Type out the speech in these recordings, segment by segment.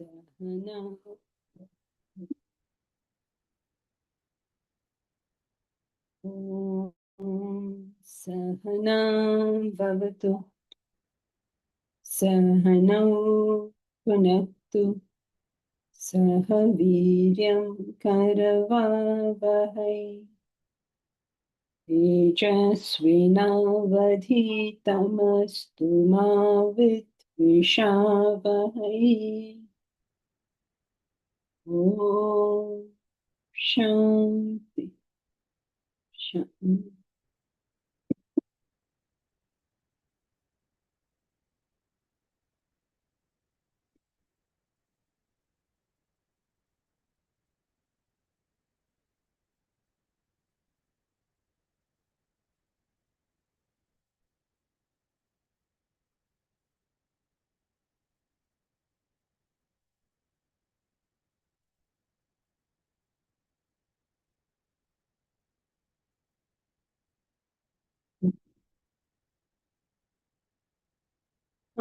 सहना सहना भवतु सहनौ पुनक्तु सह वीर्यं करवावहै तेजस्विनावधीतमस्तु मा विद्विषावहै ॐ शान्ति शान्ति.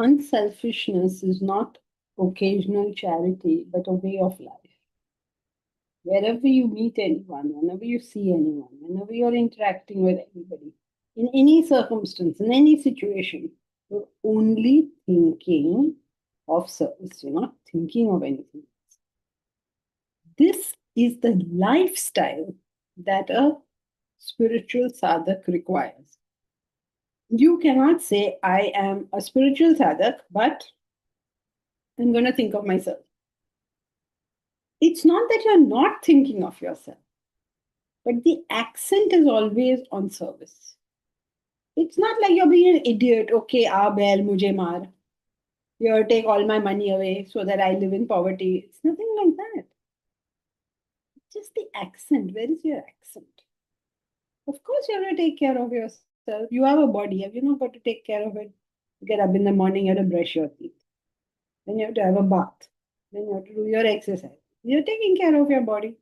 Unselfishness is not occasional charity, but a way of life. Wherever you meet anyone, whenever you see anyone, whenever you're interacting with anybody, in any circumstance, in any situation, you're only thinking of service. You're not thinking of anything else. This is the lifestyle that a spiritual sadhak requires. You cannot say, I am a spiritual sadhak, but I'm going to think of myself. It's not that you're not thinking of yourself, but the accent is always on service. It's not like you're being an idiot. Okay, bell, mujhe maar. Here, take all my money away so that I live in poverty. It's nothing like that. It's just the accent. Where is your accent? Of course, you have to take care of yourself. You have a body. Have you not got to take care of it? Get up in the morning, you have to brush your teeth. Then you have to have a bath. Then you have to do your exercise. You're taking care of your body.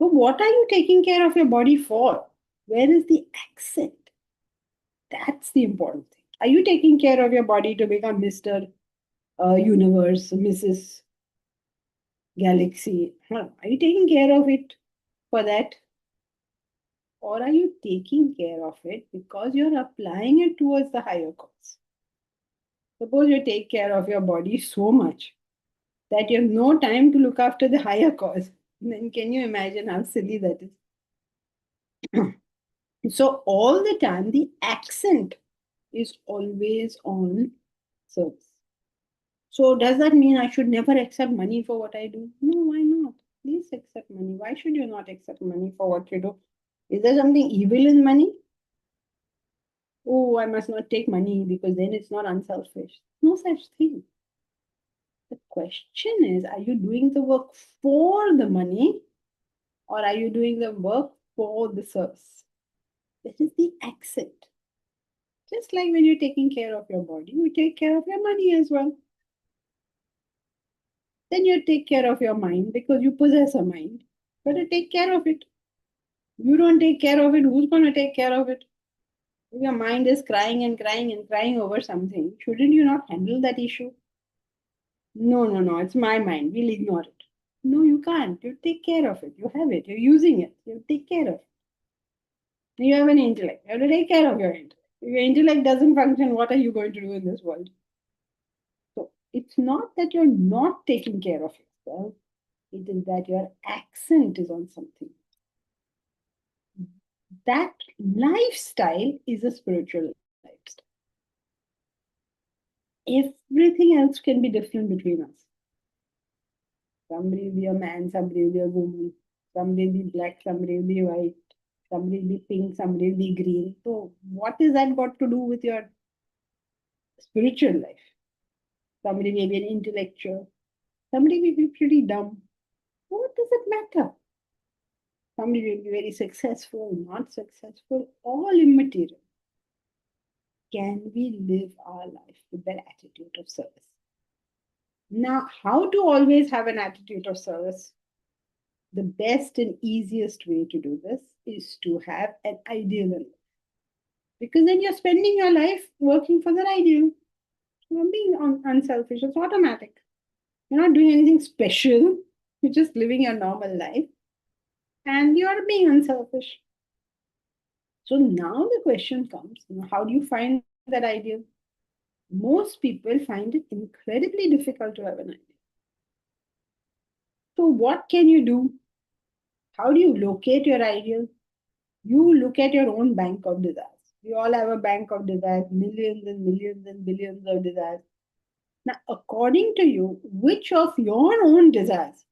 But what are you taking care of your body for? Where is the accent? That's the important thing. Are you taking care of your body to become Mr. Universe, Mrs. Galaxy? Are you taking care of it for that? Or are you taking care of it because you're applying it towards the higher cause? Suppose you take care of your body so much that you have no time to look after the higher cause. Then can you imagine how silly that is? So all the time, the accent is always on service. So does that mean I should never accept money for what I do? No, why not? Please accept money. Why should you not accept money for what you do? Is there something evil in money? Oh, I must not take money because then it's not unselfish. No such thing. The question is, are you doing the work for the money or are you doing the work for the service? This is the accent. Just like when you're taking care of your body, you take care of your money as well. Then you take care of your mind because you possess a mind. Better take care of it. You don't take care of it, who's going to take care of it? If your mind is crying and crying and crying over something, shouldn't you not handle that issue? No, no, no, it's my mind. We'll ignore it. No, you can't. You take care of it. You have it. You're using it. You take care of it. You have an intellect. You have to take care of your intellect. If your intellect doesn't function, what are you going to do in this world? So it's not that you're not taking care of yourself, it is that your accent is on something. That lifestyle is a spiritual lifestyle. Everything else can be different between us. Somebody will be a man, somebody will be a woman, somebody will be black, somebody will be white, somebody will be pink, somebody will be green. So, what is that got to do with your spiritual life? Somebody may be an intellectual, somebody may be pretty dumb. What does it matter? Somebody may be very successful, not successful, all immaterial. Can we live our life with that attitude of service? Now, how to always have an attitude of service? The best and easiest way to do this is to have an ideal in life. Because then you're spending your life working for that ideal. You're being unselfish, it's automatic. You're not doing anything special, you're just living your normal life and you're being unselfish. So now the question comes, how do you find that ideal? Most people find it incredibly difficult to have an idea. So, what can you do? How do you locate your ideal? You look at your own bank of desires. We all have a bank of desires, millions and millions and billions of desires. Now, according to you, which of your own desires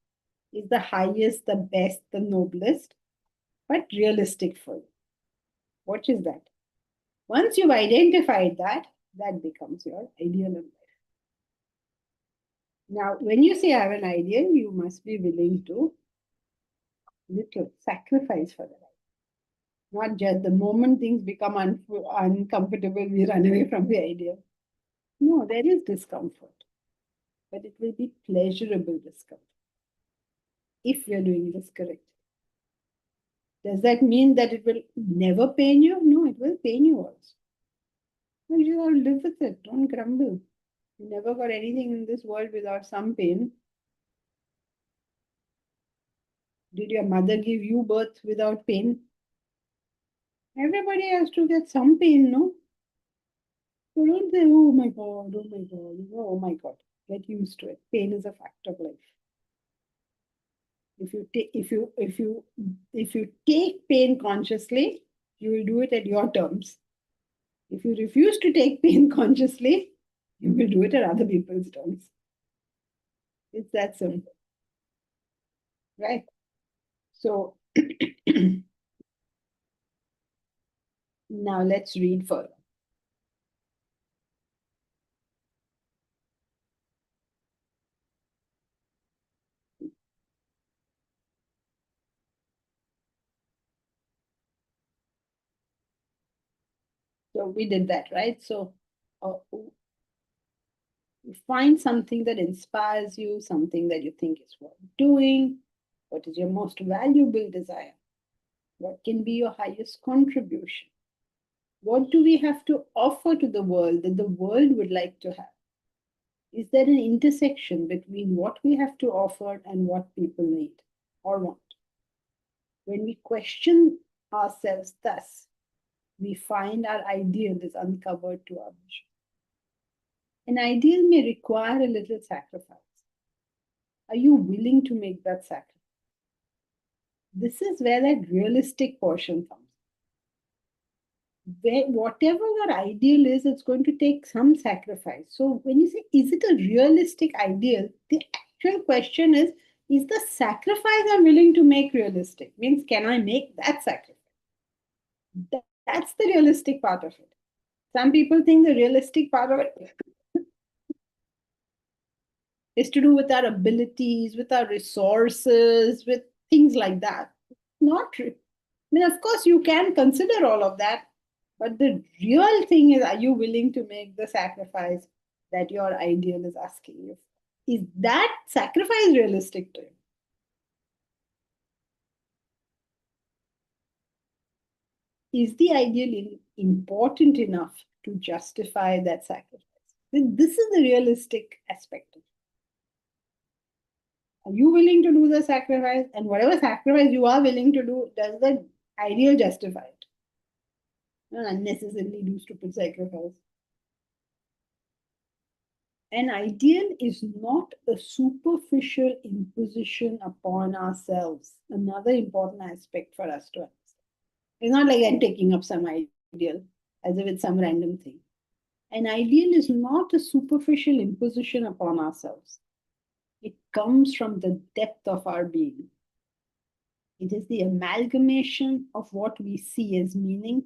is the highest, the best, the noblest, but realistic for you? What is that? Once you've identified that, that becomes your ideal in life. Now, when you say I have an ideal, you must be willing to little sacrifice for that. Not just the moment things become uncomfortable, we run away from the idea. No, there is discomfort, but it will be pleasurable discomfort if we are doing this correctly. Does that mean that it will never pain you? No, it will pain you also. Well, you have to live with it. Don't grumble. You never got anything in this world without some pain. Did your mother give you birth without pain? Everybody has to get some pain, no? So don't say, oh my God, oh my God, oh my God. Get used to it. Pain is a fact of life. If you take pain consciously, you will do it at your terms. If you refuse to take pain consciously, you will do it at other people's terms. It's that simple. Right? So now let's read further. So we did that, right? So find something that inspires you, something that you think is worth doing. What is your most valuable desire? What can be your highest contribution? What do we have to offer to the world that the world would like to have? Is there an intersection between what we have to offer and what people need or want? When we question ourselves thus, we find our ideal is uncovered to our vision. An ideal may require a little sacrifice. Are you willing to make that sacrifice? This is where that realistic portion comes. whatever your ideal is, it's going to take some sacrifice. So when you say, is it a realistic ideal? The actual question is the sacrifice I'm willing to make realistic? Means, can I make that sacrifice? That's the realistic part of it. Some people think the realistic part of it is to do with our abilities, with our resources, with things like that. Not true. I mean, of course, you can consider all of that, but the real thing is, are you willing to make the sacrifice that your ideal is asking you? Is that sacrifice realistic to you? Is the ideal important enough to justify that sacrifice? This is the realistic aspect of it. Are you willing to do the sacrifice? And whatever sacrifice you are willing to do, does the ideal justify it? Don't unnecessarily do stupid sacrifice. An ideal is not a superficial imposition upon ourselves. Another important aspect for us to understand. It's not like I'm taking up some ideal as if it's some random thing. An ideal is not a superficial imposition upon ourselves. It comes from the depth of our being. It is the amalgamation of what we see as meaning.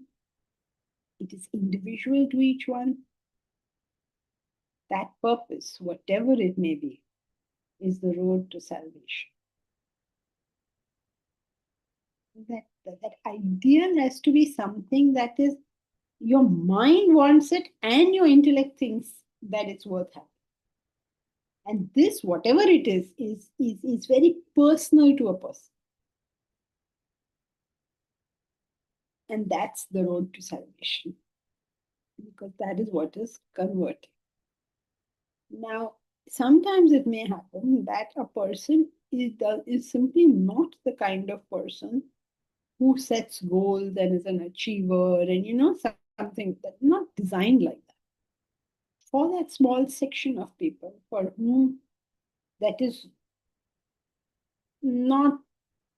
It is individual to each one. That purpose, whatever it may be, is the road to salvation. That ideal has to be something that is your mind wants it and your intellect thinks that it's worth having. And this, whatever it is very personal to a person. And that's the road to salvation. Because that is what is converting. Now, sometimes it may happen that a person is simply not the kind of person who sets goals and is an achiever and something that's not designed like that. For that small section of people for whom that is not,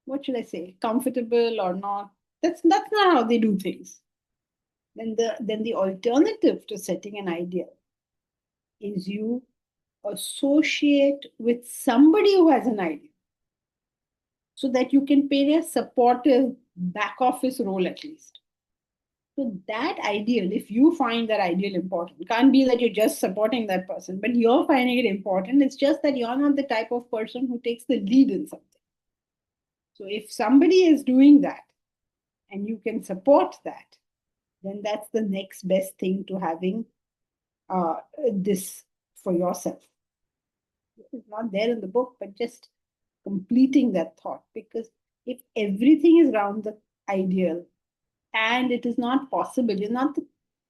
what should I say, comfortable or not, that's not how they do things. Then the alternative to setting an ideal is you associate with somebody who has an idea so that you can play a supportive back office role at least. So that ideal, if you find that ideal important, can't be that you're just supporting that person, but you're finding it important. It's just that you're not the type of person who takes the lead in something. So if somebody is doing that and you can support that, then that's the next best thing to having this for yourself. It's not there in the book, but just completing that thought. Because if everything is around the ideal and it is not possible, you're not the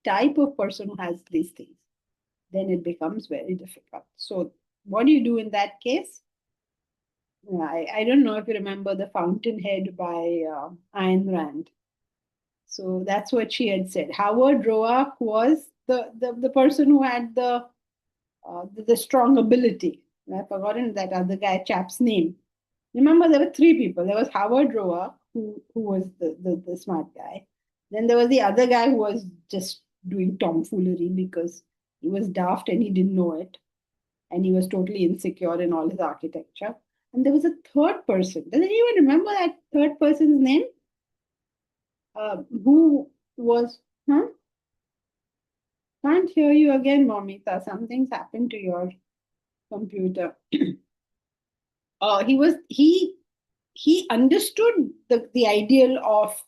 type of person who has these things, then it becomes very difficult. So, what do you do in that case? I don't know if you remember The Fountainhead by Ayn Rand. So that's what she had said. Howard Roark was the person who had the strong ability. I've forgotten that other chap's name. Remember, there were three people. There was Howard Roark, who was the smart guy. Then there was the other guy who was just doing tomfoolery because he was daft and he didn't know it. And he was totally insecure in all his architecture. And there was a third person. Does anyone remember that third person's name? Who was, huh? Can't hear you again, Momita. Something's happened to your computer. He understood the ideal of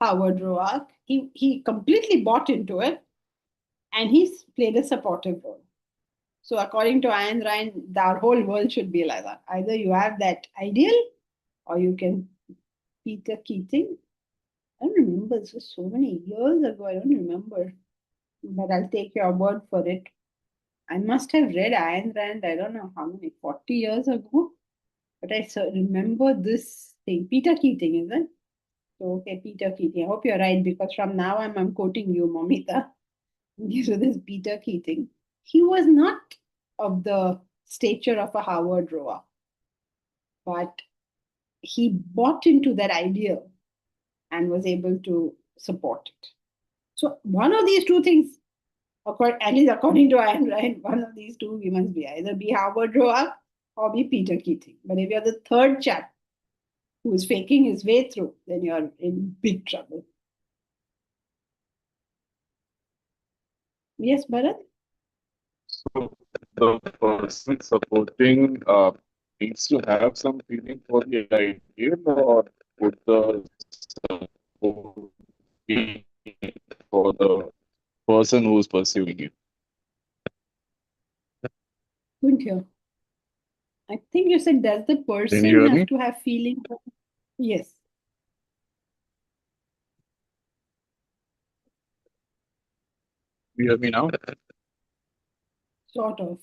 Howard Roark. He completely bought into it, and he's played a supportive role. So according to Ayn Rand, our whole world should be like that. Either you have that ideal, or you can. Peter Keating. I don't remember. This was so many years ago. I don't remember, but I'll take your word for it. I must have read Ayn Rand. I don't know how many, 40 years ago. But I remember this thing. Peter Keating, is it? So, okay, Peter Keating. I hope you're right because from now I'm quoting you, Momita. So this Peter Keating. He was not of the stature of a Howard Roark, but he bought into that idea and was able to support it. So one of these two things, at least according to Ayn Rand, one of these two we must be, either be Howard Roark or be Peter Keating. But if you're the third chap who is faking his way through, then you're in big trouble. Yes, Bharat? So the person supporting needs to have some feeling for the ideal, or would the support be for the person who's pursuing it? Couldn't hear. I think you said, does the Can you person hear have me? to have feeling? Yes, You hear me now? sort of.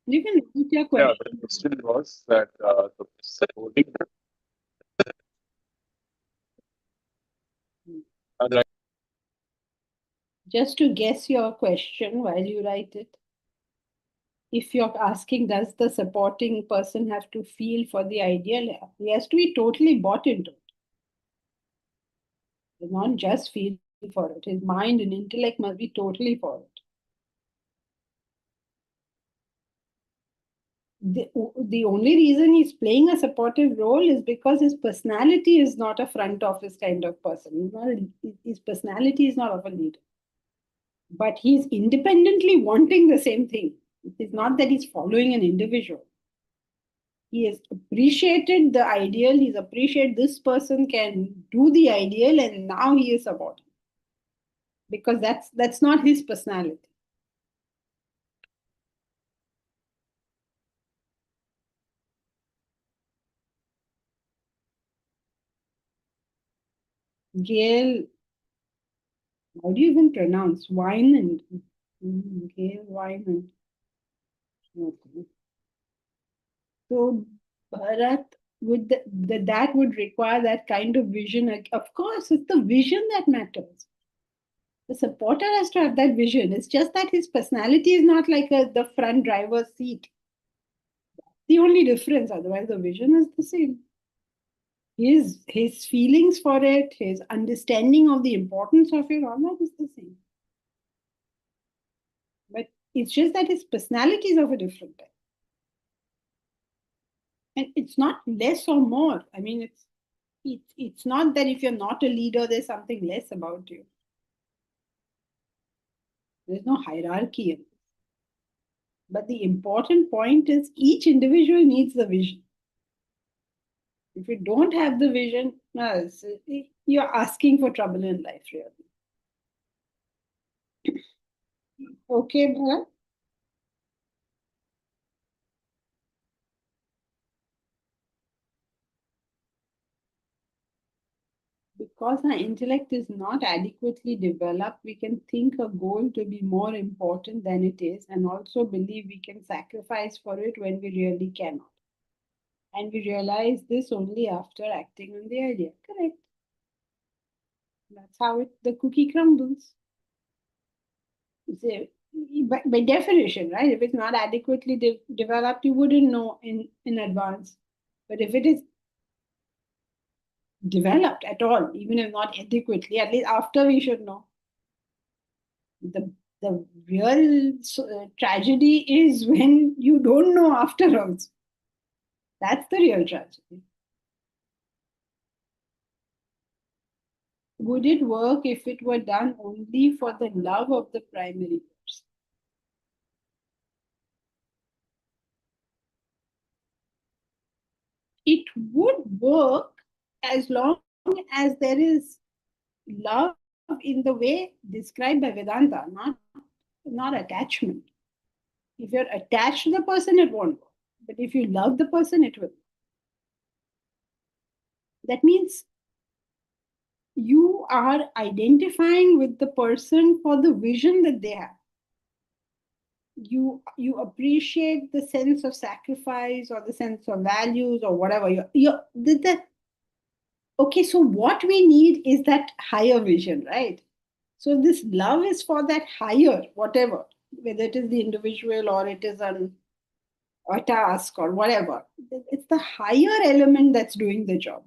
You can repeat your Yeah, the question. question was that the supporting right. Just to guess your question while you write it. If you're asking, does the supporting person have to feel for the ideal? He has to be totally bought into it. Not just feel for it. His mind and intellect must be totally for it. The only reason he's playing a supportive role is because his personality is not a front office kind of person. His personality is not of a leader. But he's independently wanting the same thing. It's not that he's following an individual. He has appreciated the ideal, he's appreciated this person can do the ideal, and now he is about it. Because that's not his personality. Gail, how do you even pronounce Wyman? Gail Wyman. Okay. So Bharat, that would require that kind of vision. Of course, it's the vision that matters. The supporter has to have that vision. It's just that his personality is not like the front driver's seat. The only difference, otherwise, the vision is the same. His feelings for it, his understanding of the importance of it, all that is the same. But it's just that his personality is of a different type. And it's not less or more. I mean, it's not that if you're not a leader, there's something less about you. There's no hierarchy in it. But the important point is each individual needs the vision. If you don't have the vision, no, you're asking for trouble in life, really. Okay, Bharat? Because our intellect is not adequately developed, we can think a goal to be more important than it is and also believe we can sacrifice for it when we really cannot. And we realize this only after acting on the idea. Correct. That's how the cookie crumbles. So, by definition, right? If it's not adequately developed, you wouldn't know in advance. But if it is developed at all, even if not adequately, at least after we should know. The real tragedy is when you don't know afterwards. That's the real tragedy. Would it work if it were done only for the love of the primary person? It would work as long as there is love in the way described by Vedanta, not attachment. If you're attached to the person, it won't work. But if you love the person, it will. That means you are identifying with the person for the vision that they have. You appreciate the sense of sacrifice or the sense of values or whatever. Okay, so what we need is that higher vision, right? So this love is for that higher, whatever, whether it is the individual or it is a task or whatever. It's the higher element that's doing the job.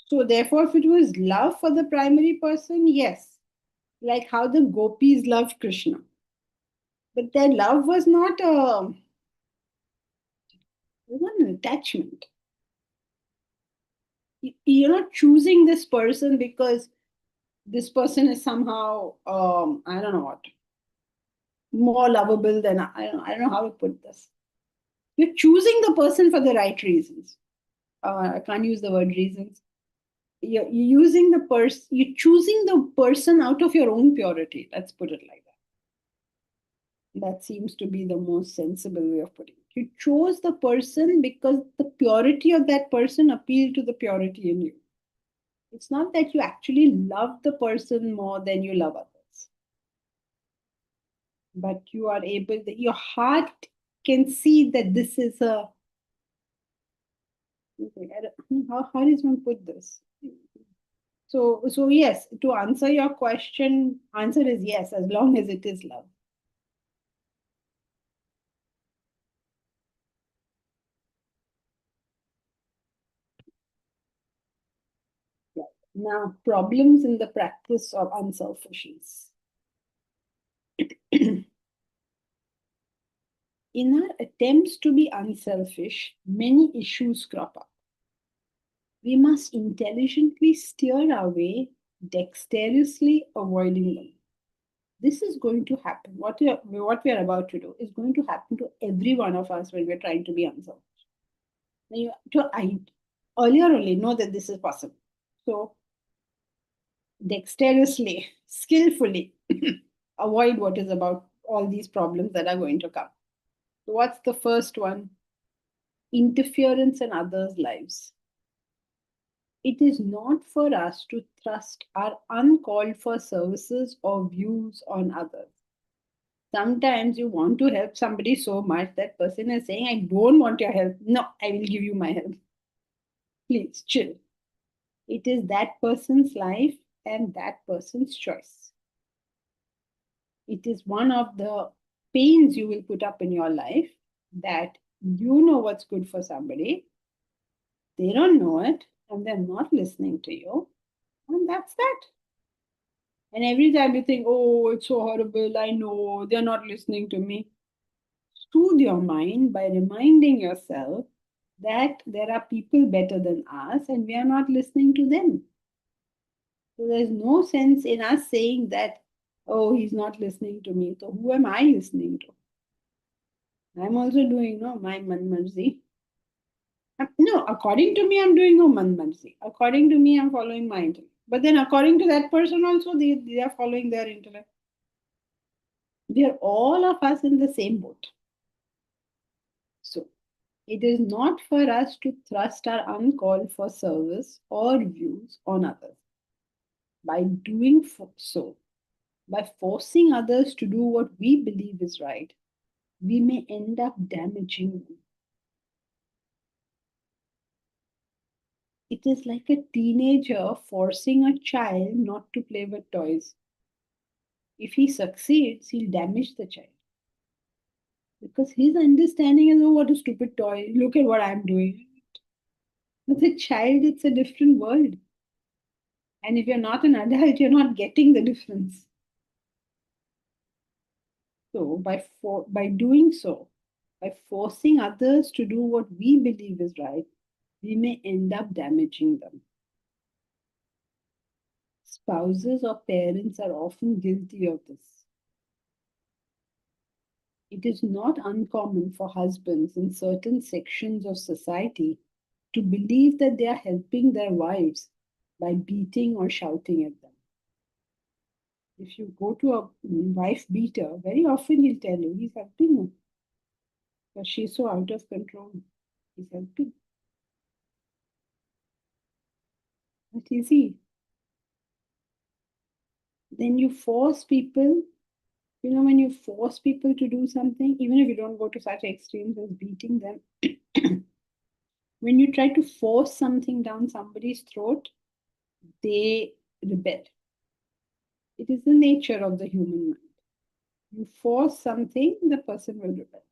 So therefore, if it was love for the primary person, yes, like how the gopis loved Krishna. But their love was not an attachment. You're not choosing this person because this person is somehow, I don't know what, more lovable than I don't know how to put this. You're choosing the person for the right reasons. I can't use the word reasons. You're using the person. You're choosing the person out of your own purity. Let's put it like that. That seems to be the most sensible way of putting it. You chose the person because the purity of that person appealed to the purity in you. It's not that you actually love the person more than you love others, but you are able that your heart can see that this is a. Okay, how does one put this? So yes, to answer your question, answer is yes, as long as it is love. Yeah. Now, problems in the practice of unselfishness. In our attempts to be unselfish, many issues crop up. We must intelligently steer our way, dexterously avoiding them. This is going to happen. What we are about to do is going to happen to every one of us when we're trying to be unselfish. Now I earlier only know that this is possible. So dexterously, skillfully avoid what is about all these problems that are going to come. So what's the first one? Interference in others' lives. It is not for us to thrust our uncalled for services or views on others. Sometimes you want to help somebody so much that person is saying, I don't want your help. No, I will give you my help. Please chill. It is that person's life and that person's choice. It is one of the pains you will put up in your life that you know what's good for somebody, they don't know it, and they're not listening to you, and that's that. And every time you think, oh, it's so horrible, I know they're not listening to me, soothe your mind by reminding yourself that there are people better than us and we are not listening to them. So there's no sense in us saying that, oh, he's not listening to me. So who am I listening to? I'm also doing no my man marzi. No, according to me, I'm doing no man marzi. According to me, I'm following my intellect. But then according to that person also, they are following their intellect. We are all of us in the same boat. So it is not for us to thrust our uncalled for service or views on others. By doing so, by forcing others to do what we believe is right, we may end up damaging them. It is like a teenager forcing a child not to play with toys. If he succeeds, he'll damage the child. Because his understanding is, oh, what a stupid toy. Look at what I'm doing. With a child, it's a different world. And if you're not an adult, you're not getting the difference. So by doing so, by forcing others to do what we believe is right, we may end up damaging them. Spouses or parents are often guilty of this. It is not uncommon for husbands in certain sections of society to believe that they are helping their wives by beating or shouting at them. If you go to a wife beater, very often he'll tell you he's helping her because she's so out of control. He's helping. But is he? Then you force people, when you force people to do something, even if you don't go to such extremes as beating them, when you try to force something down somebody's throat, they rebel. It is the nature of the human mind. You force something, the person will rebel.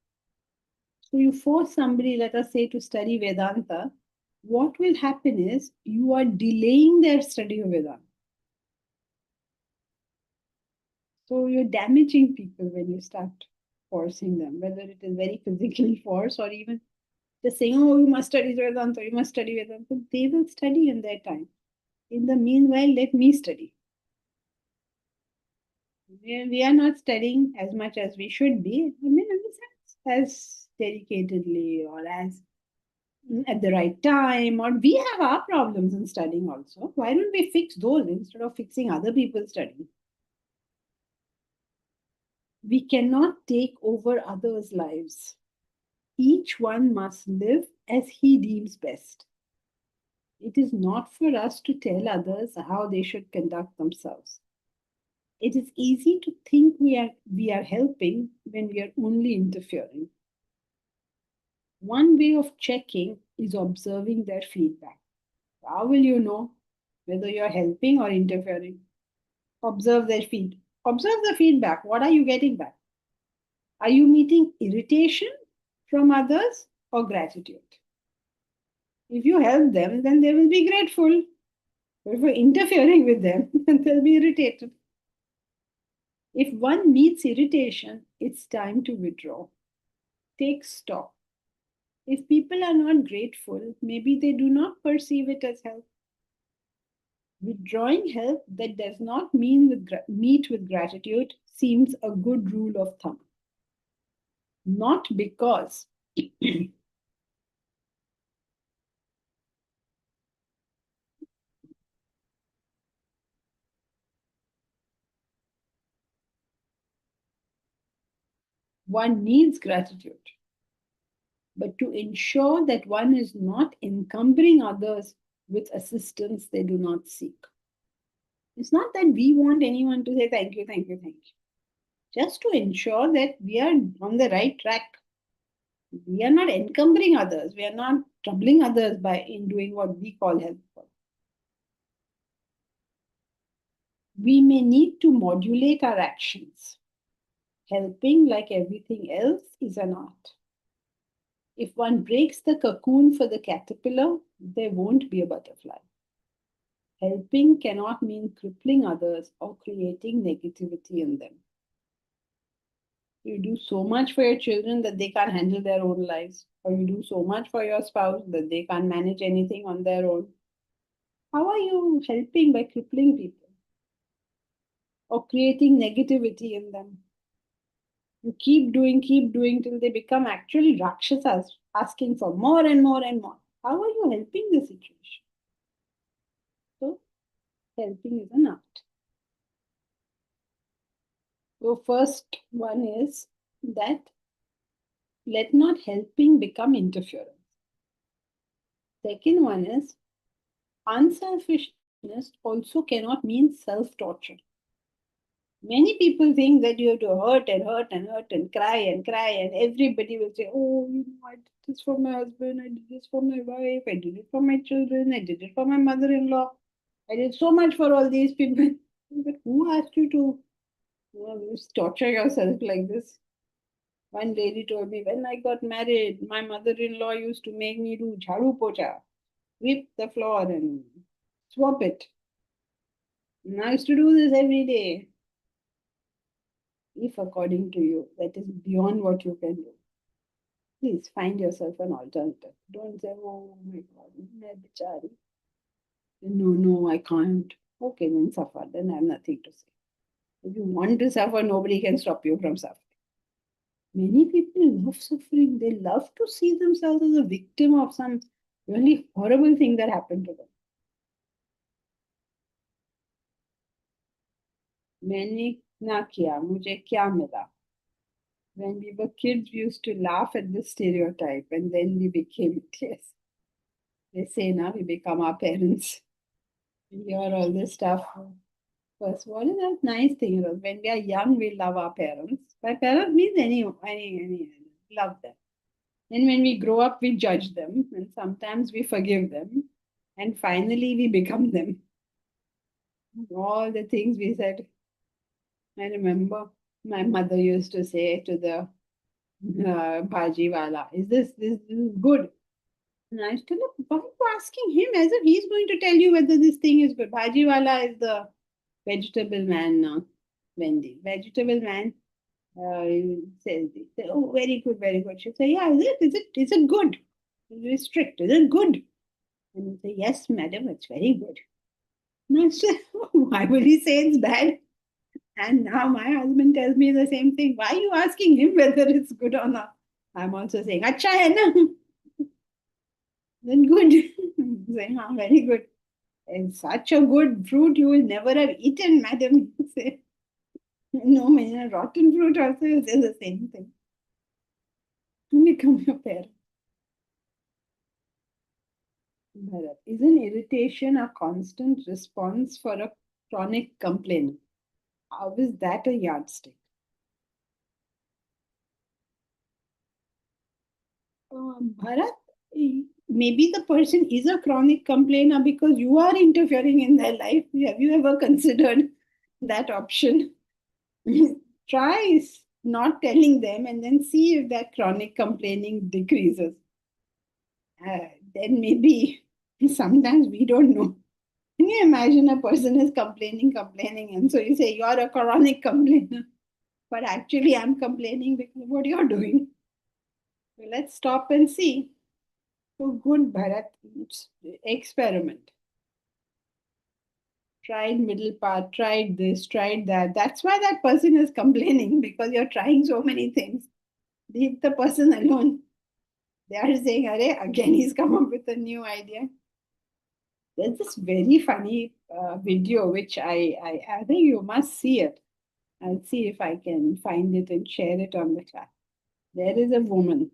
So you force somebody, let us say, to study Vedanta, what will happen is you are delaying their study of Vedanta. So you're damaging people when you start forcing them, whether it is very physical force or even just saying, oh, you must study Vedanta, you must study Vedanta. They will study in their time. In the meanwhile, let me study. We are not studying as much as we should be. I mean, in the sense, as dedicatedly or as at the right time, or we have our problems in studying also. Why don't we fix those instead of fixing other people's studying? We cannot take over others' lives. Each one must live as he deems best. It is not for us to tell others how they should conduct themselves. It is easy to think we are helping when we are only interfering. One way of checking is observing their feedback. How will you know whether you're helping or interfering? Observe their feed. Observe the feedback. What are you getting back? Are you meeting irritation from others or gratitude? If you help them, then they will be grateful. But if you're interfering with them, then they'll be irritated. If one meets irritation, it's time to withdraw. Take stock. If people are not grateful, maybe they do not perceive it as help. Withdrawing help that does not meet with gratitude seems a good rule of thumb. Not because one needs gratitude, but to ensure that one is not encumbering others with assistance they do not seek. It's not that we want anyone to say thank you, thank you, thank you. Just to ensure that we are on the right track. We are not encumbering others. We are not troubling others by in doing what we call helpful. We may need to modulate our actions. Helping, like everything else, is an art. If one breaks the cocoon for the caterpillar, there won't be a butterfly. Helping cannot mean crippling others or creating negativity in them. You do so much for your children that they can't handle their own lives, or you do so much for your spouse that they can't manage anything on their own. How are you helping by crippling people or creating negativity in them? You keep doing till they become actually Rakshasas, asking for more and more and more. How are you helping the situation? So, helping is an art. So, first one is that let not helping become interference. Second one is unselfishness also cannot mean self torture. Many people think that you have to hurt and hurt and hurt and cry, and everybody will say, oh, I did this for my husband, I did this for my wife, I did it for my children, I did it for my mother in law, I did so much for all these people. But who asked you to torture yourself like this? One lady told me, when I got married, my mother in law used to make me do jharu pocha, sweep the floor and swap it. And I used to do this every day. If, according to you, that is beyond what you can do, please find yourself an alternative. Don't say, oh my God, main bichari. No, no, I can't. Okay, then suffer. Then I have nothing to say. If you want to suffer, nobody can stop you from suffering. Many people love suffering. They love to see themselves as a victim of some really horrible thing that happened to them. मैंने ना किया, मुझे क्या मिला? When we were kids, we used to laugh at this stereotype, and then we became it. Yes, they say now we become our parents. We hear all this stuff. First, what is that nice thing? When we are young, we love our parents. By parents means any love them. And when we grow up, we judge them, and sometimes we forgive them, and finally we become them. All the things we said. I remember my mother used to say to the bhaji wala, is this is good? And I still look, why are you asking him as if he's going to tell you whether this thing is good? Bhaji wala is the vegetable man now, Wendy. Vegetable man says, oh, very good, very good. She'll say, yeah, is it good? Very strict. Is it good? And he'll say, yes, madam, it's very good. And I say, why would he say it's bad? And now my husband tells me the same thing. Why are you asking him whether it's good or not? I'm also saying, acha hai na? Then good. Saying, very good. It's such a good fruit you will never have eaten, madam. Say, no, man, rotten fruit also is the same thing. Become your parent. Bharat, is an irritation a constant response for a chronic complaint? How is that a yardstick? Bharat, maybe the person is a chronic complainer because you are interfering in their life. Have you ever considered that option? Try not telling them and then see if that chronic complaining decreases. Then maybe sometimes we don't know. Can you imagine a person is complaining, and so you say you're a chronic complainer, but actually I'm complaining because of what you're doing. So let's stop and see. So good, Bharat. Experiment. Tried middle part, tried this, tried that. That's why that person is complaining because you're trying so many things. Leave the person alone. They are saying, Arey, again he's come up with a new idea. There's this very funny video which I think you must see it. I'll see if I can find it and share it on the chat. There is a woman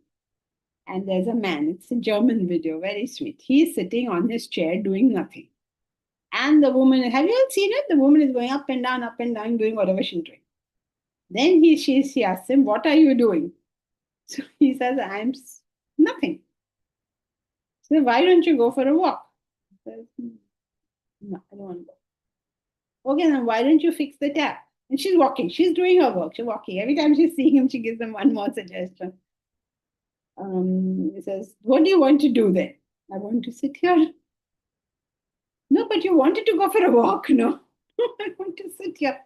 and there's a man. It's a German video, very sweet. He's sitting on his chair doing nothing. And the woman, have you all seen it? The woman is going up and down, doing whatever she's doing. Then she asks him, what are you doing? So he says, I'm nothing. So why don't you go for a walk? He says, no, I don't want to go. Okay, then why don't you fix the tap? And she's walking. She's doing her work. She's walking. Every time she's seeing him, she gives him one more suggestion. He says, what do you want to do then? I want to sit here. No, but you wanted to go for a walk. No, I want to sit here.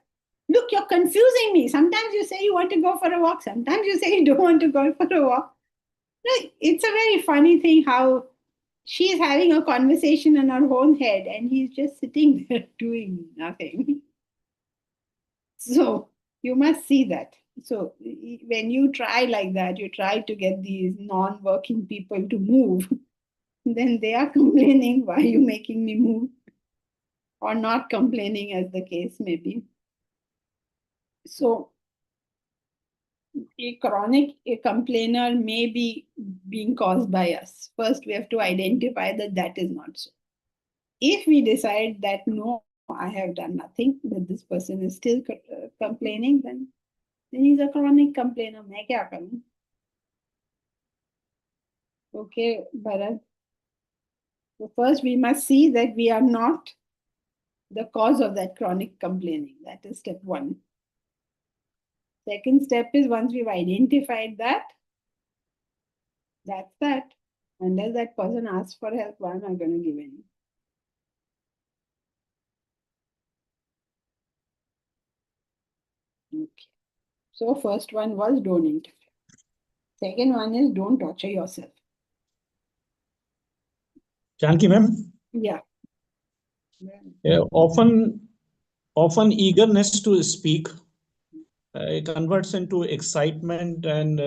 Look, you're confusing me. Sometimes you say you want to go for a walk. Sometimes you say you don't want to go for a walk. It's a very funny thing how she's having a conversation in her own head and he's just sitting there doing nothing. So you must see that. So when you try like that, you try to get these non-working people to move, then they are complaining, why are you making me move? Or not complaining, as the case may be. So a chronic complainer may be being caused by us. First, we have to identify that that is not so. If we decide that no, I have done nothing, but this person is still complaining, then he's a chronic complainer. मैं क्या करूं? Okay, Bharat. So first, we must see that we are not the cause of that chronic complaining. That is step one. Second step is once we've identified that, that's that. Unless that person asks for help, why am I going to give any? Okay. So first one was don't interfere. Second one is don't torture yourself. Janki ma'am, Yeah. often eagerness to speak converts into excitement and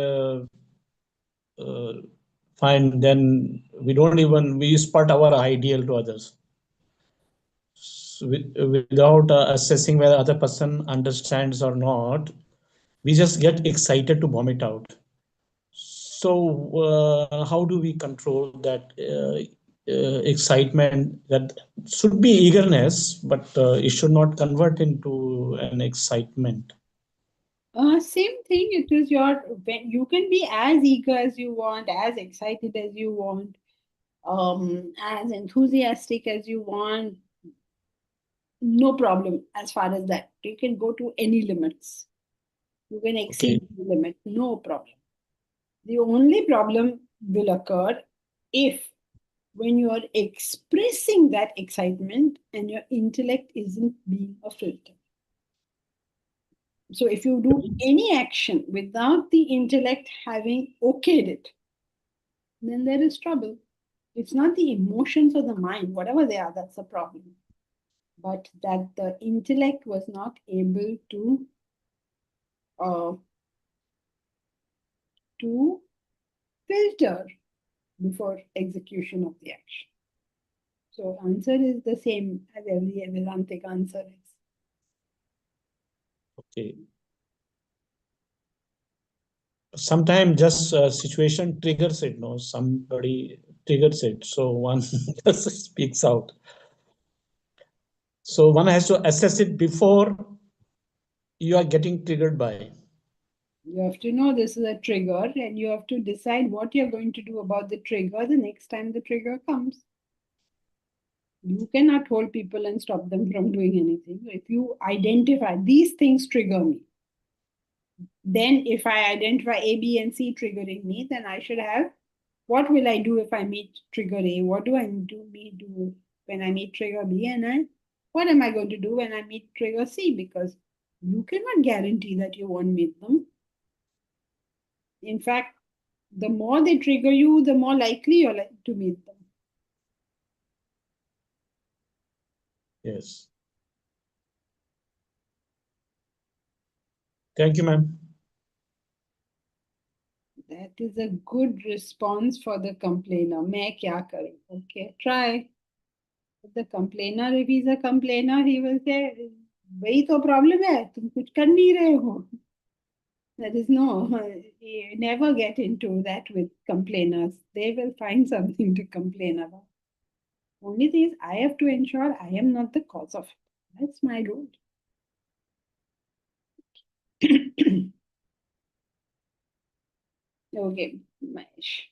find then we spurt our ideal to others. So without assessing whether other person understands or not, we just get excited to vomit out. So how do we control that excitement? That should be eagerness, but it should not convert into an excitement. Same thing. It is you can be as eager as you want, as excited as you want, as enthusiastic as you want. No problem as far as that. You can go to any limits. You can exceed the limit. No problem. The only problem will occur if when you are expressing that excitement and your intellect isn't being a filter. So if you do any action without the intellect having okayed it, then there is trouble. It's not the emotions or the mind, whatever they are, that's a problem. But that the intellect was not able to filter before execution of the action. So answer is the same as every Vedantic answer is. Okay. Sometimes just situation triggers it, no? Somebody triggers it. So one just speaks out. So one has to assess it before you are getting triggered by. You have to know this is a trigger and you have to decide what you're going to do about the trigger the next time the trigger comes. You cannot hold people and stop them from doing anything. If you identify these things trigger me, then if I identify A, B, and C triggering me, then I should have what will I do if I meet trigger A? What do I do when I meet trigger B? And what am I going to do when I meet trigger C? Because you cannot guarantee that you won't meet them. In fact, the more they trigger you, the more likely you're to meet them. Yes. Thank you, ma'am. That is a good response for the complainer. मैं क्या करूं? Okay, try. The complainer, if he's a complainer, he will say, वही तो problem है, तुम कुछ कर नहीं रहे हो. There is no, you never get into that with complainers. They will find something to complain about. Only thing is, I have to ensure I am not the cause of it. That's my role. Okay, Mahesh.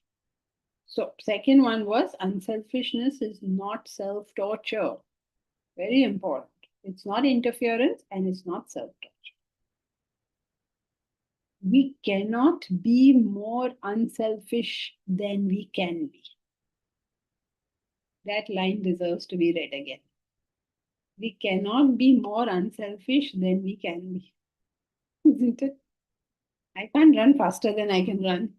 So, second one was unselfishness is not self-torture. Very important. It's not interference and it's not self-torture. We cannot be more unselfish than we can be. That line deserves to be read again. We cannot be more unselfish than we can be. Isn't it? I can't run faster than I can run.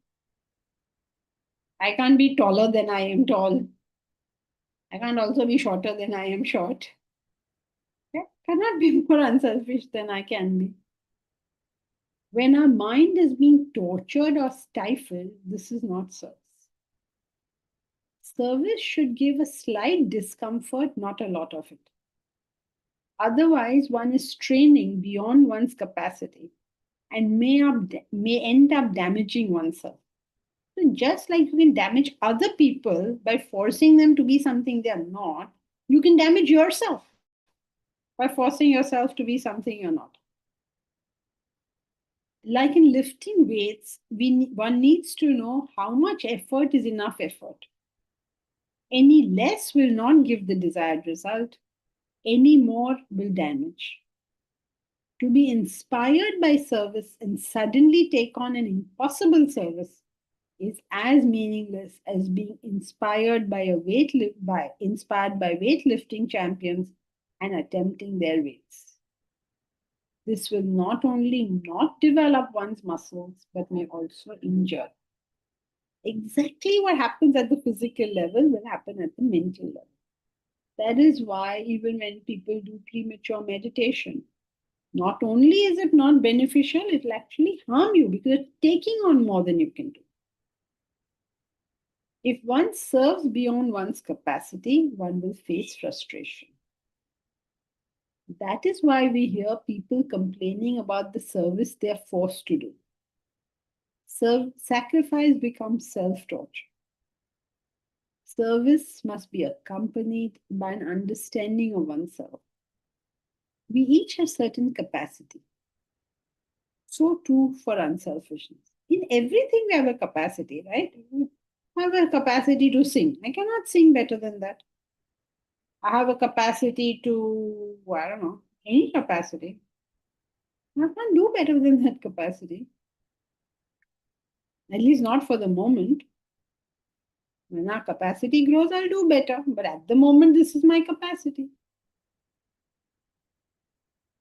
I can't be taller than I am tall. I can't also be shorter than I am short. I cannot be more unselfish than I can be. When our mind is being tortured or stifled, this is not service. Service should give a slight discomfort, not a lot of it. Otherwise, one is straining beyond one's capacity and may end up damaging oneself. So just like you can damage other people by forcing them to be something they are not, you can damage yourself by forcing yourself to be something you're not. Like in lifting weights, one needs to know how much effort is enough effort. Any less will not give the desired result. Any more will damage. To be inspired by service and suddenly take on an impossible service is as meaningless as being inspired by weightlifting champions and attempting their weights. This will not only not develop one's muscles, but may also injure. Exactly what happens at the physical level will happen at the mental level. That is why even when people do premature meditation, not only is it not beneficial, it will actually harm you because it's taking on more than you can do. If one serves beyond one's capacity, one will face frustration. That is why we hear people complaining about the service they are forced to do. Sacrifice becomes self-torture. Service must be accompanied by an understanding of oneself. We each have certain capacity. So too for unselfishness. In everything we have a capacity, right? I have a capacity to sing. I cannot sing better than that. I have a capacity to, I don't know, any capacity. I can't do better than that capacity. At least not for the moment. When our capacity grows, I'll do better. But at the moment, this is my capacity.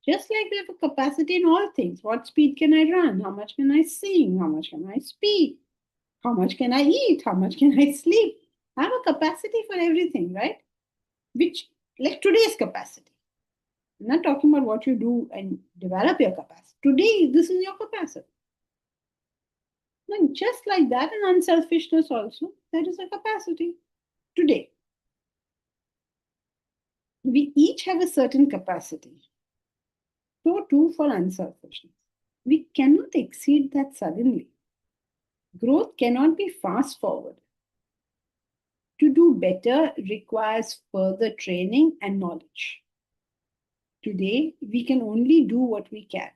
Just like we have a capacity in all things. What speed can I run? How much can I sing? How much can I speak? How much can I eat? How much can I sleep? I have a capacity for everything, right? Which, like today's capacity. I'm not talking about what you do and develop your capacity. Today, this is your capacity. And just like that, and unselfishness also, that is a capacity. Today, we each have a certain capacity. So too for unselfishness. We cannot exceed that suddenly. Growth cannot be fast forward. To do better requires further training and knowledge. Today, we can only do what we can.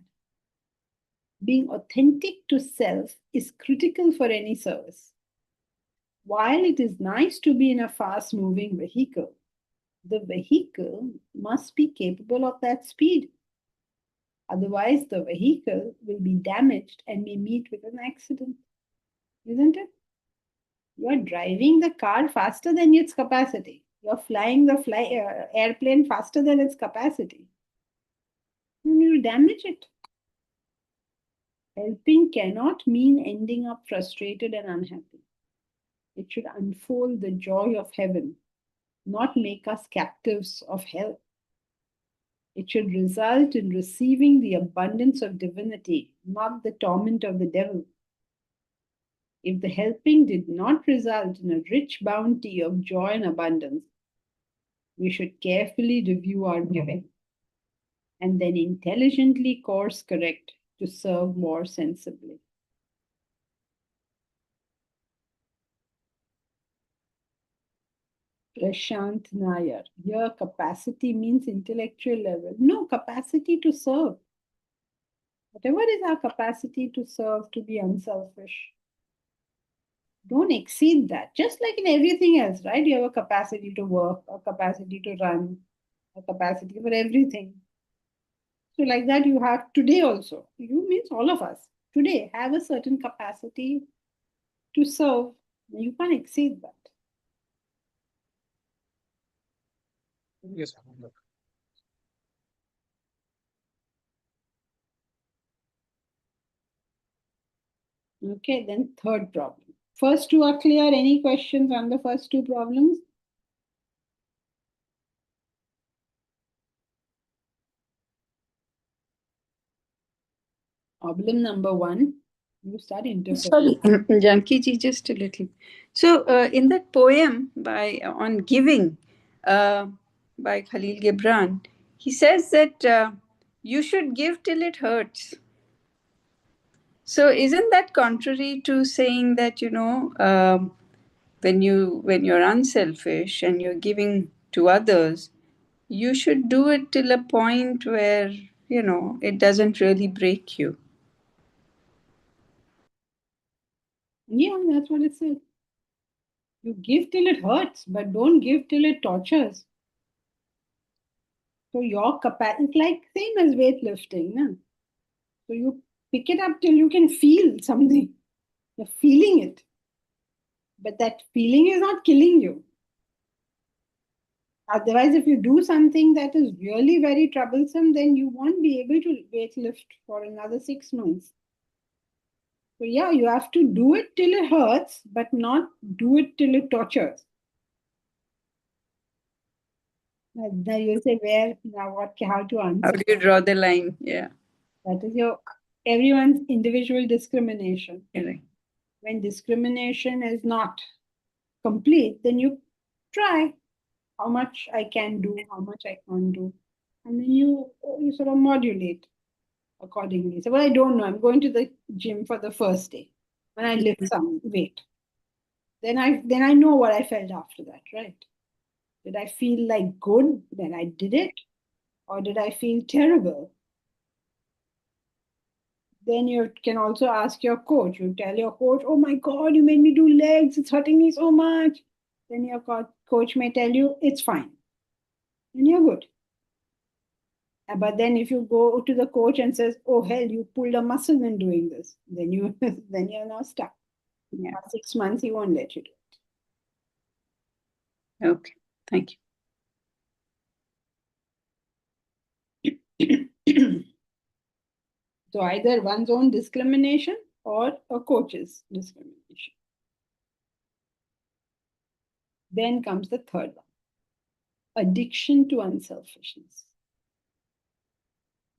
Being authentic to self is critical for any service. While it is nice to be in a fast moving vehicle, the vehicle must be capable of that speed. Otherwise, the vehicle will be damaged and may meet with an accident. Isn't it? You are driving the car faster than its capacity. You are flying the airplane faster than its capacity. And you damage it. Helping cannot mean ending up frustrated and unhappy. It should unfold the joy of heaven, not make us captives of hell. It should result in receiving the abundance of divinity, not the torment of the devil. If the helping did not result in a rich bounty of joy and abundance, we should carefully review our giving and then intelligently course correct to serve more sensibly. Prashant Nair. Here, capacity means intellectual level. No, capacity to serve. Whatever is our capacity to serve, to be unselfish, don't exceed that. Just like in everything else, right? You have a capacity to work, a capacity to run, a capacity for everything. So, like that, you have today also. You means all of us today have a certain capacity to serve. You can't exceed that. Yes. Okay, then third problem. First two are clear. Any questions on the first two problems? Problem number one. You start interpreting. Sorry, Janki ji, just a little. So, in that poem on giving by Khalil Gibran, he says that you should give till it hurts. So, isn't that contrary to saying that when you're unselfish and you're giving to others, you should do it till a point where it doesn't really break you? Yeah, that's what it says. You give till it hurts, but don't give till it tortures. So your capacity, it's like same as weightlifting, na? So you pick it up till you can feel something. You're feeling it. But that feeling is not killing you. Otherwise, if you do something that is really very troublesome, then you won't be able to weightlift for another 6 months. So yeah, you have to do it till it hurts, but not do it till it tortures. Now you'll say where now what how to answer. How do you draw the line? Yeah. That is your everyone's individual discrimination. Correct. When discrimination is not complete, then you try how much I can do, how much I can't do, and then you sort of modulate accordingly. So, well, I don't know. I'm going to the gym for the first day, and I lift some weight. Then I know what I felt after that, right? Did I feel like good? Then I did it, or did I feel terrible? Then you can also ask your coach. You tell your coach, "Oh my God, you made me do legs. It's hurting me so much." Then your coach may tell you it's fine, and you're good. But then if you go to the coach and says, "Oh hell, you pulled a muscle in doing this," then you're now stuck. Yeah. For 6 months, he won't let you do it. Okay, thank you. So either one's own discrimination or a coach's discrimination. Then comes the third one, addiction to unselfishness.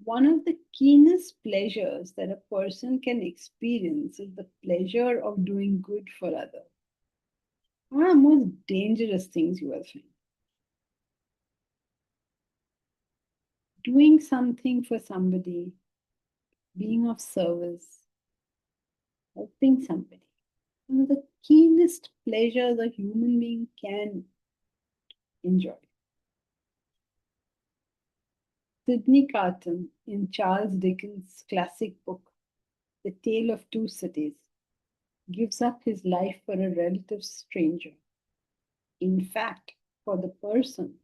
One of the keenest pleasures that a person can experience is the pleasure of doing good for others. One of the most dangerous things you will find. Doing something for somebody, being of service, helping somebody. One of the keenest pleasures a human being can enjoy. Sidney Carton, in Charles Dickens' classic book, The Tale of Two Cities, gives up his life for a relative stranger. In fact, for the person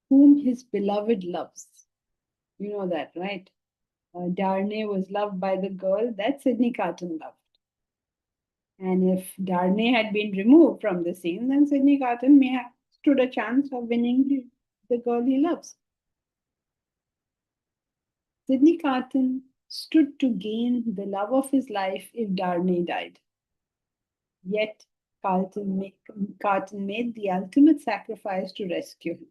whom his beloved loves. You know that, right? Darnay was loved by the girl that Sidney Carton loved. And if Darnay had been removed from the scene, then Sidney Carton may have stood a chance of winning the girl he loves. Sidney Carton stood to gain the love of his life if Darnay died. Yet Carton made the ultimate sacrifice to rescue him.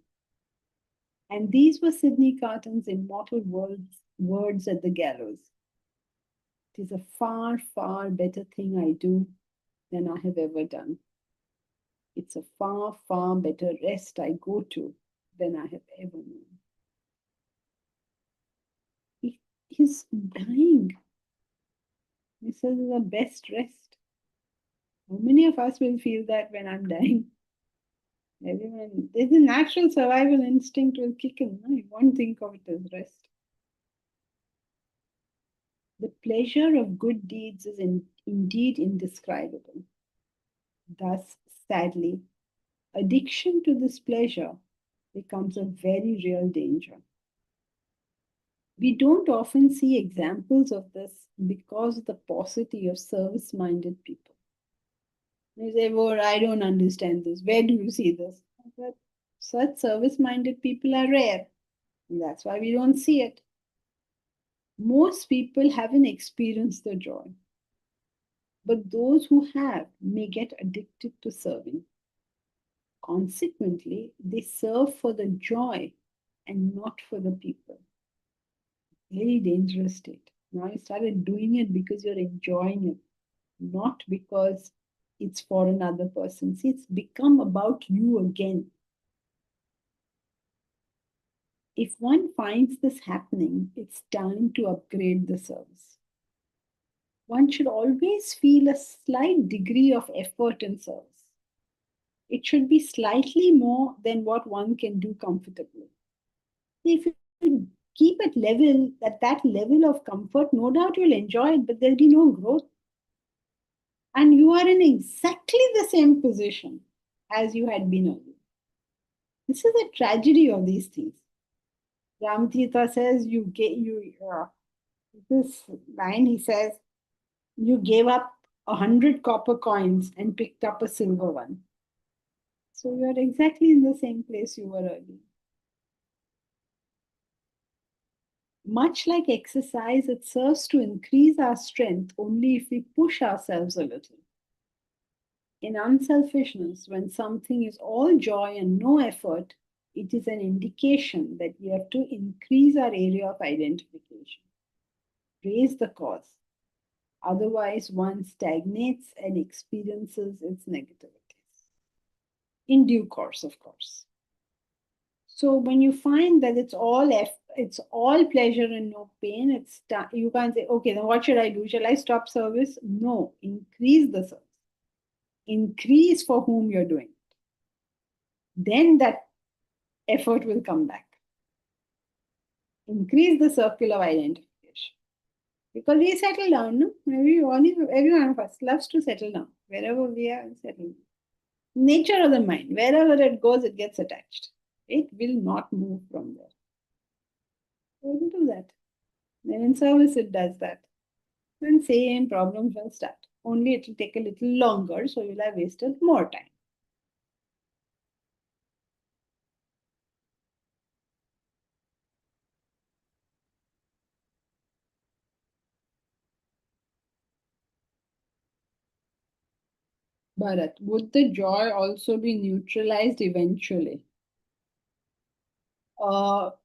And these were Sidney Carton's immortal words at the gallows. It is a far, far better thing I do than I have ever done. It's a far, far better rest I go to than I have ever known. He's dying. He says it's the best rest. How many of us will feel that when I'm dying? Everyone, there's a natural survival instinct will kick in. No? You won't think of it as rest. The pleasure of good deeds is indeed indescribable. Thus, sadly, addiction to this pleasure becomes a very real danger. We don't often see examples of this because of the paucity of service-minded people. You say, well, I don't understand this. Where do you see this? But such service-minded people are rare. And that's why we don't see it. Most people haven't experienced the joy. But those who have may get addicted to serving. Consequently, they serve for the joy and not for the people. Very dangerous state. Now you started doing it because you're enjoying it, not because it's for another person. See, it's become about you again. If one finds this happening, it's time to upgrade the service. One should always feel a slight degree of effort in service. It should be slightly more than what one can do comfortably. If you keep at that level of comfort, no doubt you'll enjoy it, but there'll be no growth. And you are in exactly the same position as you had been earlier. This is a tragedy of these things. Ramatita says this line he says, you gave up 100 copper coins and picked up a silver one. So you are exactly in the same place you were earlier. Much like exercise, it serves to increase our strength only if we push ourselves a little. In unselfishness, when something is all joy and no effort, it is an indication that we have to increase our area of identification, raise the cause. Otherwise, one stagnates and experiences its negativities. In due course, of course. So when you find that it's all pleasure and no pain, you can't say, okay, then what should I do? Shall I stop service? No, increase the service. Increase for whom you're doing it. Then that effort will come back. Increase the circle of identification. Because we settle down, no? Every one of us loves to settle down. Wherever we are, settle down. Nature of the mind, wherever it goes, it gets attached. It will not move from there. It will do that. Then in service, it does that. Then same problems will start. Only it will take a little longer, so you'll have wasted more time. Bharat, would the joy also be neutralized eventually? It'll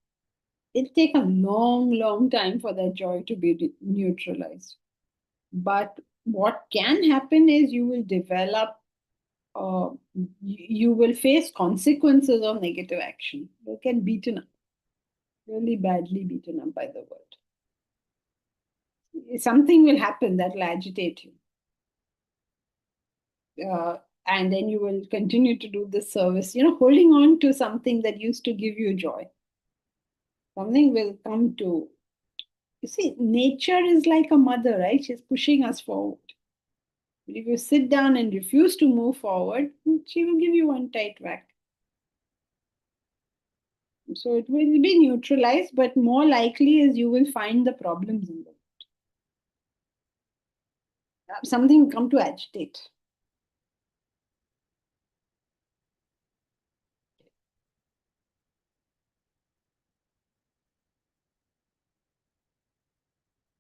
take a long, long time for that joy to be neutralized. But what can happen is you will develop, you will face consequences of negative action. You get beaten up, really badly beaten up by the world. Something will happen that will agitate you. And then you will continue to do this service, holding on to something that used to give you joy. Something will come to, you see, nature is like a mother, right? She's pushing us forward. But if you sit down and refuse to move forward, she will give you one tight whack. So it will be neutralized, but more likely is you will find the problems in the world. Something will come to agitate.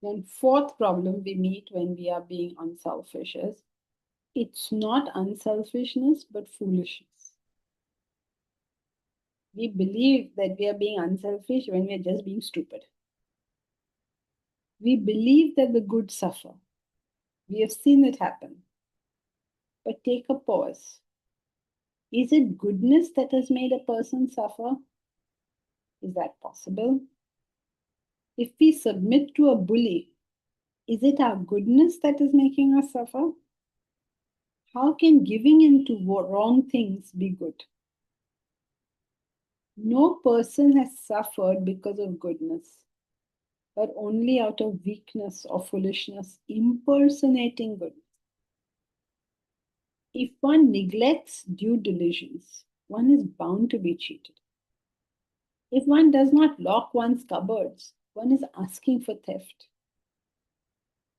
Then fourth problem we meet when we are being unselfish is it's not unselfishness, but foolishness. We believe that we are being unselfish when we are just being stupid. We believe that the good suffer. We have seen it happen. But take a pause. Is it goodness that has made a person suffer? Is that possible? If we submit to a bully, is it our goodness that is making us suffer? How can giving in to wrong things be good? No person has suffered because of goodness, but only out of weakness or foolishness, impersonating goodness. If one neglects due diligence, one is bound to be cheated. If one does not lock one's cupboards, one is asking for theft.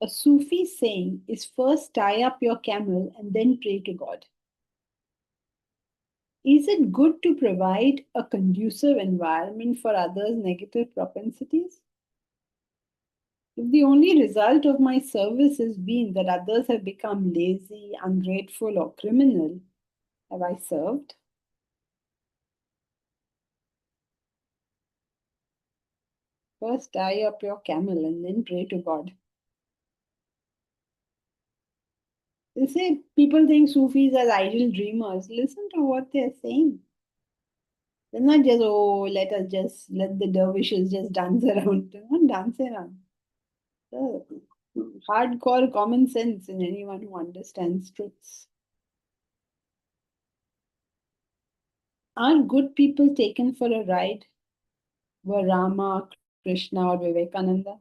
A Sufi saying is first tie up your camel and then pray to God. Is it good to provide a conducive environment for others' negative propensities? If the only result of my service has been that others have become lazy, ungrateful, or criminal, have I served? First tie up your camel and then pray to God. They say people think Sufis are idle dreamers. Listen to what they're saying. They're not just, let the dervishes just dance around. They're not dancing around. Hardcore common sense in anyone who understands truths. Are good people taken for a ride? Were Rama, Krishna, or Vivekananda?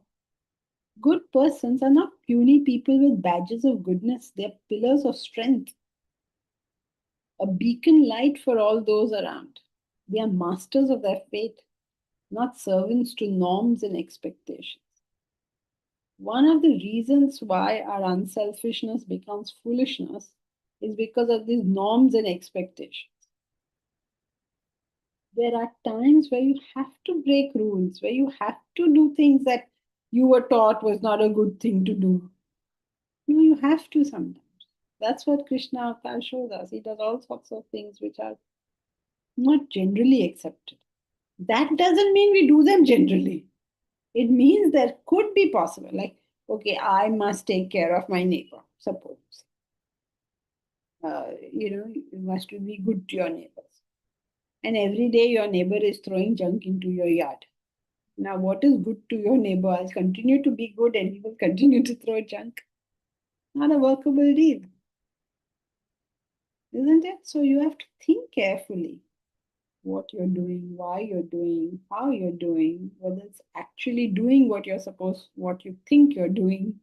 Good persons are not puny people with badges of goodness. They're pillars of strength. A beacon light for all those around. They are masters of their fate, not servants to norms and expectations. One of the reasons why our unselfishness becomes foolishness is because of these norms and expectations. There are times where you have to break rules, where you have to do things that you were taught was not a good thing to do. No, you have to sometimes. That's what Krishna Avatar shows us. He does all sorts of things which are not generally accepted. That doesn't mean we do them generally. It means there could be possible. Like, okay, I must take care of my neighbor, suppose. You must be good to your neighbors. And every day your neighbor is throwing junk into your yard. Now, what is good to your neighbor? I'll continue to be good and he will continue to throw junk. Not a workable deal. Isn't it? So you have to think carefully what you're doing, why you're doing, how you're doing, whether it's actually doing what you think you're doing.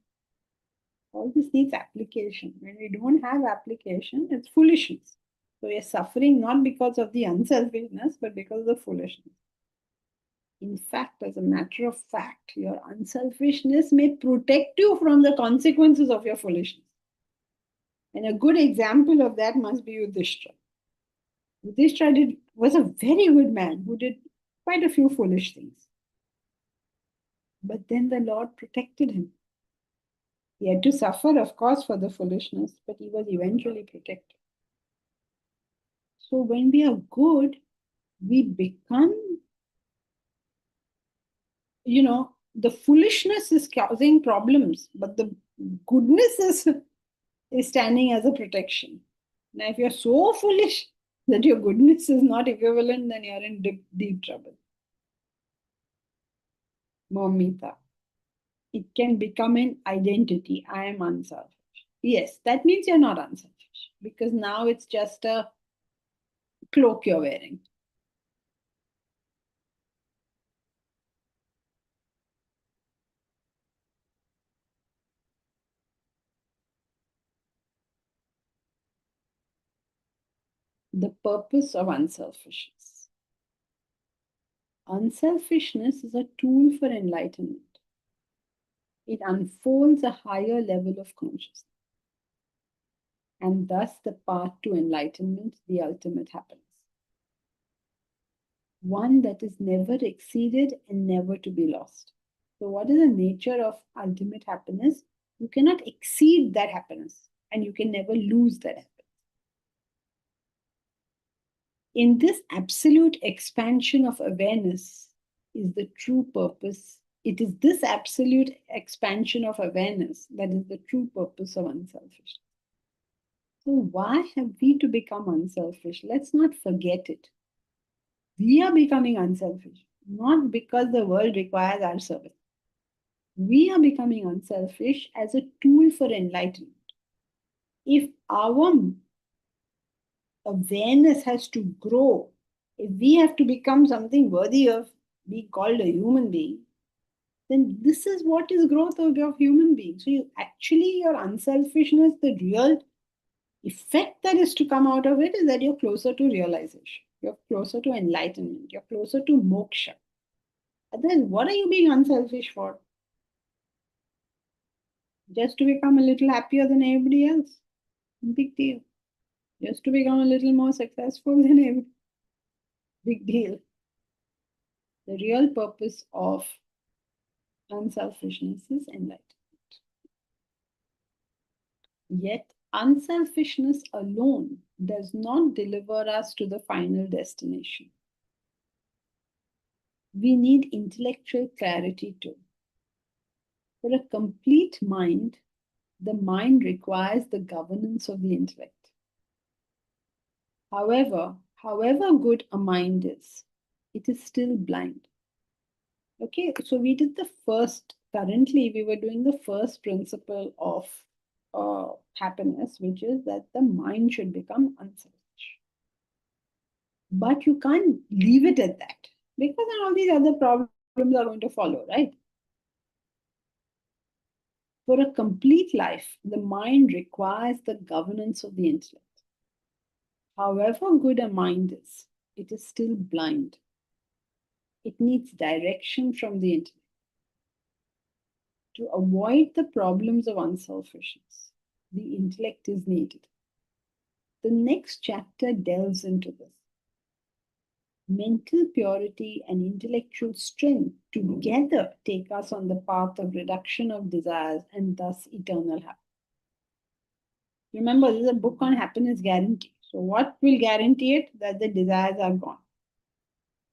All this needs application. When we don't have application, it's foolishness. So you're suffering not because of the unselfishness, but because of the foolishness. In fact, as a matter of fact, your unselfishness may protect you from the consequences of your foolishness. And a good example of that must be Yudhishthira. Yudhishthira was a very good man who did quite a few foolish things. But then the Lord protected him. He had to suffer, of course, for the foolishness, but he was eventually protected. So when we are good, we become, the foolishness is causing problems, but the goodness is standing as a protection. Now, if you're so foolish that your goodness is not equivalent, then you're in deep, deep trouble. Momita. It can become an identity. I am unselfish. Yes, that means you're not unselfish, because now it's just a cloak you're wearing. The purpose of unselfishness. Unselfishness is a tool for enlightenment. It unfolds a higher level of consciousness, and thus the path to enlightenment, the ultimate happiness. One that is never exceeded and never to be lost. So, what is the nature of ultimate happiness? You cannot exceed that happiness, and you can never lose that happiness. In this absolute expansion of awareness is the true purpose. It is this absolute expansion of awareness that is the true purpose of unselfishness. So, why have we to become unselfish? Let's not forget it. We are becoming unselfish, not because the world requires our service. We are becoming unselfish as a tool for enlightenment. If our awareness has to grow, if we have to become something worthy of being called a human being, then this is what is growth of human beings. So your unselfishness, the real effect that is to come out of it is that you're closer to realization. You're closer to enlightenment. You're closer to moksha. And then what are you being unselfish for? Just to become a little happier than everybody else. Big deal. Just to become a little more successful than everybody. Big deal. The real purpose of unselfishness is enlightenment. Yet, unselfishness alone does not deliver us to the final destination. We need intellectual clarity too. For a complete mind, the mind requires the governance of the intellect. However good a mind is, it is still blind. Okay, so we did currently we were doing the first principle of happiness, which is that the mind should become unselfish. But you can't leave it at that, because then all these other problems are going to follow, right? For a complete life, the mind requires the governance of the intellect. However good a mind is, it is still blind. It needs direction from the intellect. To avoid the problems of unselfishness, the intellect is needed. The next chapter delves into this. Mental purity and intellectual strength together take us on the path of reduction of desires and thus eternal happiness. Remember, this is a book on happiness guarantee. So what will guarantee it? That the desires are gone.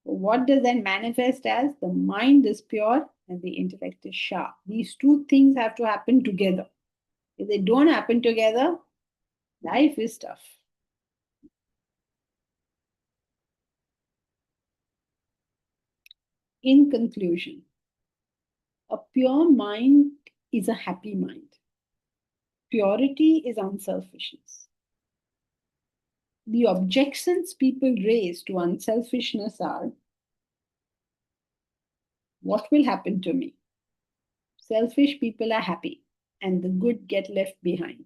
So what does that manifest as? The mind is pure and the intellect is sharp. These two things have to happen together. If they don't happen together, life is tough. In conclusion, a pure mind is a happy mind. Purity is unselfishness. The objections people raise to unselfishness are, what will happen to me? Selfish people are happy and the good get left behind.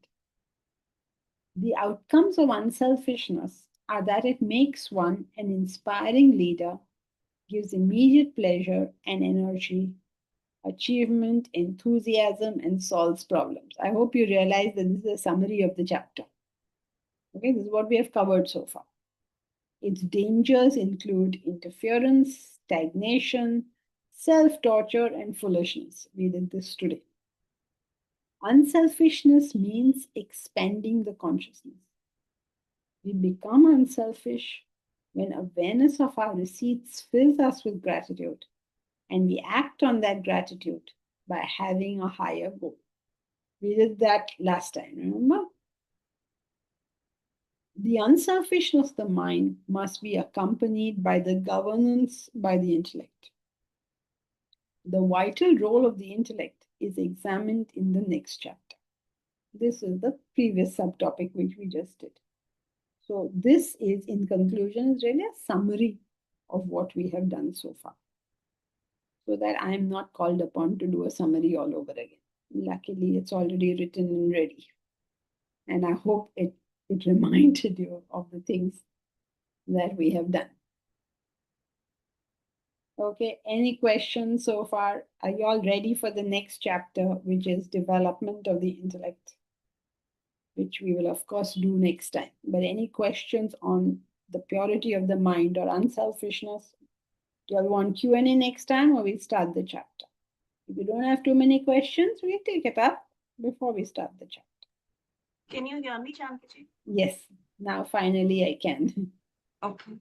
The outcomes of unselfishness are that it makes one an inspiring leader, gives immediate pleasure and energy, achievement, enthusiasm, and solves problems. I hope you realize that this is a summary of the chapter. Okay, this is what we have covered so far. Its dangers include interference, stagnation, self-torture, and foolishness. We did this today. Unselfishness means expanding the consciousness. We become unselfish when awareness of our receipts fills us with gratitude, and we act on that gratitude by having a higher goal. We did that last time, remember? The unselfishness of the mind must be accompanied by the governance by the intellect. The vital role of the intellect is examined in the next chapter. This is the previous subtopic which we just did. So this is, in conclusion, is really a summary of what we have done so far, so that I am not called upon to do a summary all over again. Luckily, it's already written and ready. And I hope it reminded you of the things that we have done. Okay, any questions so far? Are you all ready for the next chapter, which is development of the intellect, which we will of course do next time. But any questions on the purity of the mind or unselfishness? Do you want Q&A next time, or we'll start the chapter? If you don't have too many questions, we'll take it up before we start the chapter. Can you hear me, Jankaji? Yes, now finally I can. Okay.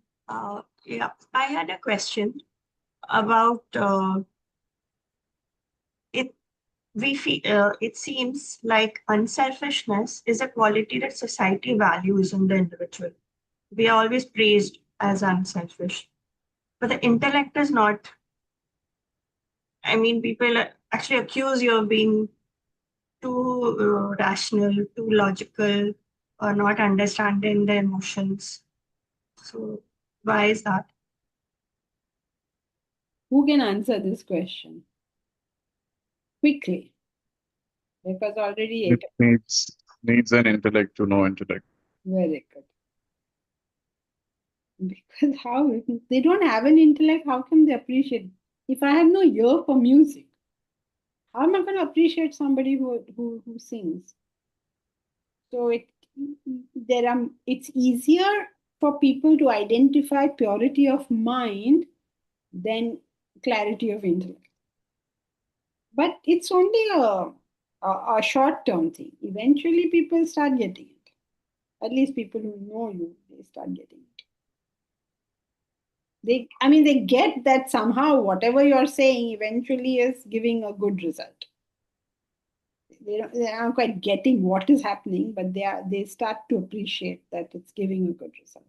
Yeah, I had a question about it. It seems like unselfishness is a quality that society values in the individual. We are always praised as unselfish, but the intellect is not. I mean, people actually accuse you of being too rational, too logical, or not understanding the emotions. So why is that? Who can answer this question? Quickly. Because already It needs an intellect to know intellect. Very good. Because how they don't have an intellect, how can they appreciate? If I have no ear for music, how am I going to appreciate somebody who sings? So it's easier for people to identify purity of mind than clarity of intellect. But it's only a short-term thing. Eventually, people start getting it. At least people who know you, they start getting it. They get that somehow whatever you're saying eventually is giving a good result. They aren't quite getting what is happening, but they start to appreciate that it's giving a good result.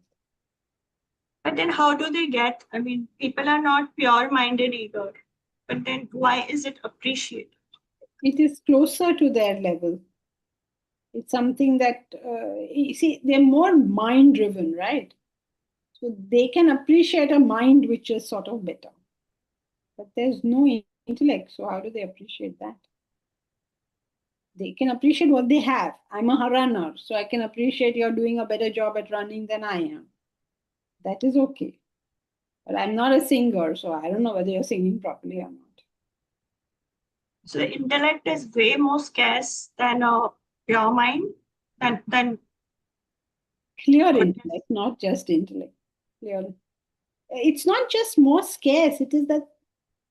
But then how do they get? I mean, people are not pure-minded either. But then why is it appreciated? It is closer to their level. It's something that, you see, they're more mind-driven, right? So they can appreciate a mind which is sort of better. But there's no intellect, so how do they appreciate that? They can appreciate what they have. I'm a runner, so I can appreciate you're doing a better job at running than I am. That is okay. But I'm not a singer, so I don't know whether you're singing properly or not. So the intellect is way more scarce than a pure mind, than Clear intellect, not just intellect. Clear. It's not just more scarce, it is that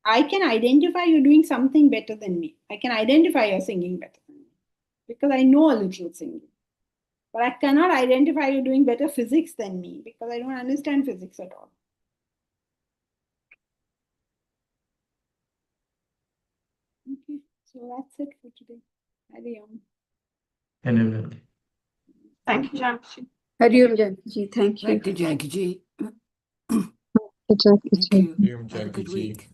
I can identify you doing something better than me. I can identify you're singing better than me because I know a little singing. But I cannot identify you doing better physics than me because I don't understand physics at all. Okay, so that's it for today. Hari Om. thank you, Jankaji. Hari Om Jankaji, thank you. Thank you, Jankaji. Jankaji. Thank you. Have a good week.